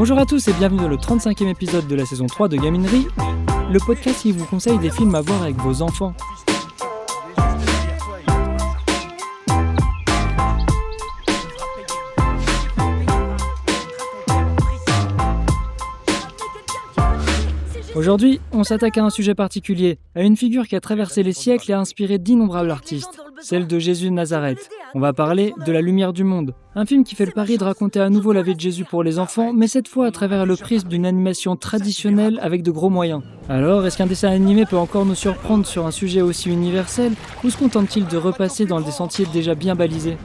Bonjour à tous et bienvenue dans le 35e épisode de la saison 3 de Gaminerie, le podcast qui vous conseille des films à voir avec vos enfants. Aujourd'hui, on s'attaque à un sujet particulier, à une figure qui a traversé les siècles et a inspiré d'innombrables artistes, celle de Jésus de Nazareth. On va parler de La Lumière du Monde, un film qui fait le pari de raconter à nouveau la vie de Jésus pour les enfants, mais cette fois à travers le prisme d'une animation traditionnelle avec de gros moyens. Alors, est-ce qu'un dessin animé peut encore nous surprendre sur un sujet aussi universel, ou se contente-t-il de repasser dans des sentiers déjà bien balisés ?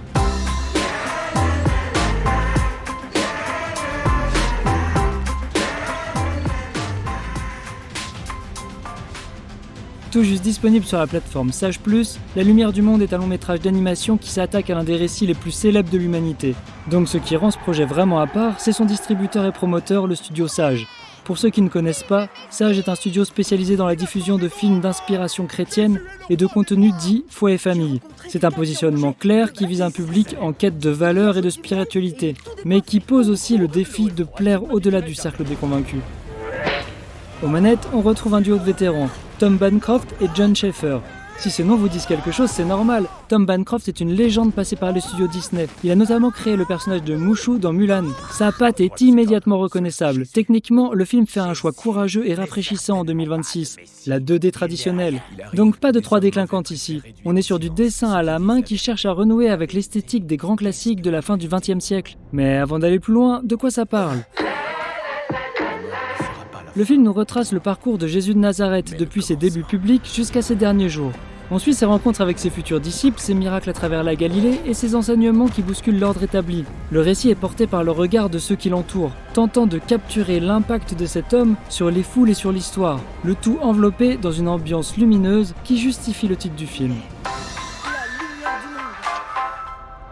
Tout juste disponible sur la plateforme Sage+, La Lumière du Monde est un long métrage d'animation qui s'attaque à l'un des récits les plus célèbres de l'humanité. Donc ce qui rend ce projet vraiment à part, c'est son distributeur et promoteur, le studio Sage. Pour ceux qui ne connaissent pas, Sage est un studio spécialisé dans la diffusion de films d'inspiration chrétienne et de contenu dit foi et famille. C'est un positionnement clair qui vise un public en quête de valeurs et de spiritualité, mais qui pose aussi le défi de plaire au-delà du cercle des convaincus. Aux manettes, on retrouve un duo de vétérans, Tom Bancroft et Jon Schaeffer. Si ces noms vous disent quelque chose, c'est normal. Tom Bancroft est une légende passée par les studios Disney. Il a notamment créé le personnage de Mushu dans Mulan. Sa patte est immédiatement reconnaissable. Techniquement, le film fait un choix courageux et rafraîchissant en 2026. La 2D traditionnelle. Donc pas de 3D clinquante ici. On est sur du dessin à la main qui cherche à renouer avec l'esthétique des grands classiques de la fin du XXe siècle. Mais avant d'aller plus loin, de quoi ça parle ? Le film nous retrace le parcours de Jésus de Nazareth depuis ses débuts publics jusqu'à ses derniers jours. On suit ses rencontres avec ses futurs disciples, ses miracles à travers la Galilée et ses enseignements qui bousculent l'ordre établi. Le récit est porté par le regard de ceux qui l'entourent, tentant de capturer l'impact de cet homme sur les foules et sur l'histoire, le tout enveloppé dans une ambiance lumineuse qui justifie le titre du film.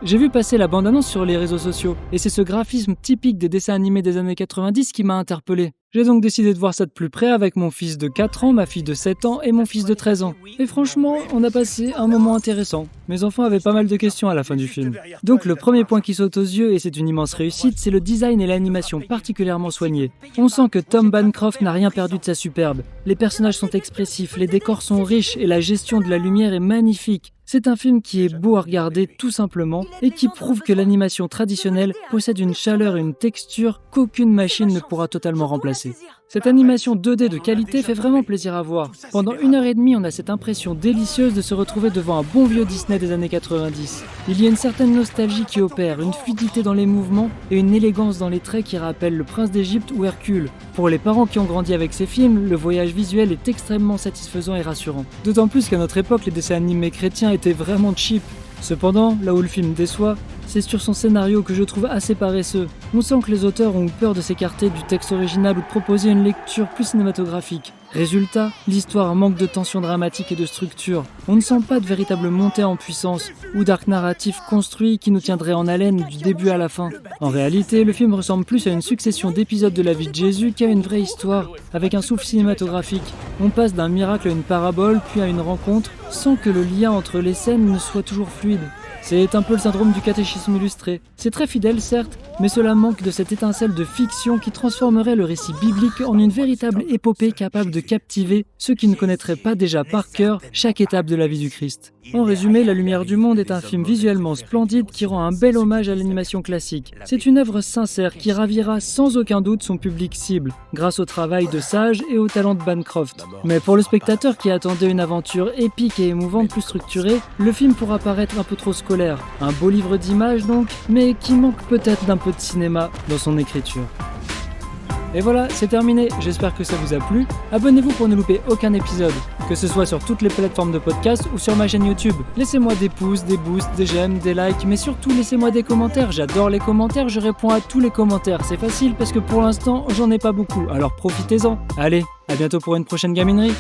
J'ai vu passer la bande-annonce sur les réseaux sociaux, et c'est ce graphisme typique des dessins animés des années 90 qui m'a interpellé. J'ai donc décidé de voir ça de plus près avec mon fils de 4 ans, ma fille de 7 ans et mon fils de 13 ans. Et franchement, on a passé un moment intéressant. Mes enfants avaient pas mal de questions à la fin du film. Donc le premier point qui saute aux yeux, et c'est une immense réussite, c'est le design et l'animation particulièrement soignés. On sent que Tom Bancroft n'a rien perdu de sa superbe. Les personnages sont expressifs, les décors sont riches et la gestion de la lumière est magnifique. C'est un film qui est beau à regarder tout simplement et qui prouve que l'animation traditionnelle possède une chaleur et une texture qu'aucune machine ne pourra totalement remplacer. Cette animation 2D de qualité fait vraiment plaisir à voir. Pendant 1h30, on a cette impression délicieuse de se retrouver devant un bon vieux Disney des années 90. Il y a une certaine nostalgie qui opère, une fluidité dans les mouvements et une élégance dans les traits qui rappellent le Prince d'Égypte ou Hercule. Pour les parents qui ont grandi avec ces films, le voyage visuel est extrêmement satisfaisant et rassurant. D'autant plus qu'à notre époque, les dessins animés chrétiens étaient vraiment cheap. Cependant, là où le film déçoit, c'est sur son scénario que je trouve assez paresseux. On sent que les auteurs ont eu peur de s'écarter du texte original ou de proposer une lecture plus cinématographique. Résultat, l'histoire manque de tension dramatique et de structure. On ne sent pas de véritable montée en puissance ou d'arc narratif construit qui nous tiendrait en haleine du début à la fin. En réalité, le film ressemble plus à une succession d'épisodes de la vie de Jésus qu'à une vraie histoire, avec un souffle cinématographique. On passe d'un miracle à une parabole, puis à une rencontre, sans que le lien entre les scènes ne soit toujours fluide. C'est un peu le syndrome du catéchisme illustré. C'est très fidèle certes, mais cela manque de cette étincelle de fiction qui transformerait le récit biblique en une véritable épopée capable de captiver ceux qui ne connaîtraient pas déjà par cœur chaque étape de la vie du Christ. En résumé, La Lumière du Monde est un film visuellement splendide qui rend un bel hommage à l'animation classique. C'est une œuvre sincère qui ravira sans aucun doute son public cible, grâce au travail de Sage et au talent de Bancroft. Mais pour le spectateur qui attendait une aventure épique et émouvante plus structurée, le film pourra paraître un peu trop scolaire. Un beau livre d'images donc, mais qui manque peut-être d'un peu de cinéma dans son écriture. Et voilà, c'est terminé, j'espère que ça vous a plu. Abonnez-vous pour ne louper aucun épisode, que ce soit sur toutes les plateformes de podcast ou sur ma chaîne YouTube. Laissez-moi des pouces, des boosts, des j'aime, des likes, mais surtout laissez-moi des commentaires. J'adore les commentaires, je réponds à tous les commentaires. C'est facile parce que pour l'instant, j'en ai pas beaucoup, alors profitez-en. Allez, à bientôt pour une prochaine gaminerie.